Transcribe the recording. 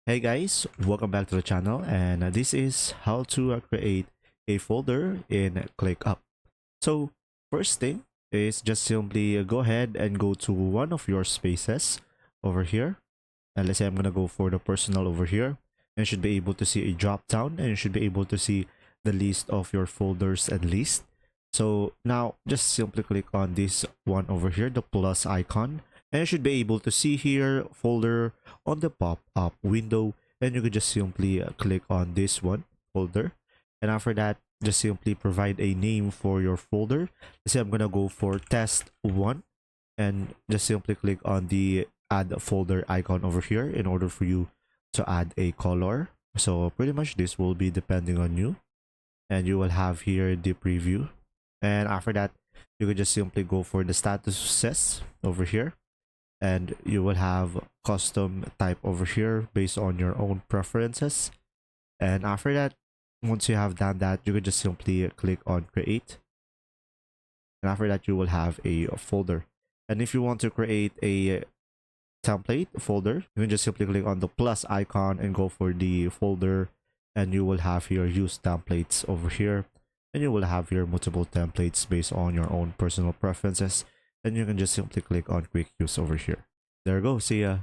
Hey guys, welcome back to the channel, and this is how to create a folder in Clickup. So first thing is just simply go ahead and go to one of your spaces over here, and let's say I'm gonna go for the personal over here, and you should be able to see a drop down, and you should be able to see the list of your folders at least. So now just simply click on this one over here, the plus icon, and you should be able to see here folder on the pop-up window, and you could just simply click on this one folder, and after that just simply provide a name for your folder. Let's say I'm gonna go for test one, and just simply click on the add folder icon over here in order for you to add a color. So pretty much this will be depending on you, and you will have here the preview, and after that you could just simply go for the statuses over here, and you will have custom type over here based on your own preferences. And after that, once you have done that, you can just simply click on create, and after that you will have a folder. And if you want to create a template folder, you can just simply click on the plus icon and go for the folder, and you will have your use templates over here, and you will have your multiple templates based on your own personal preferences, and you can just simply click on quick use over here. There you go. See ya.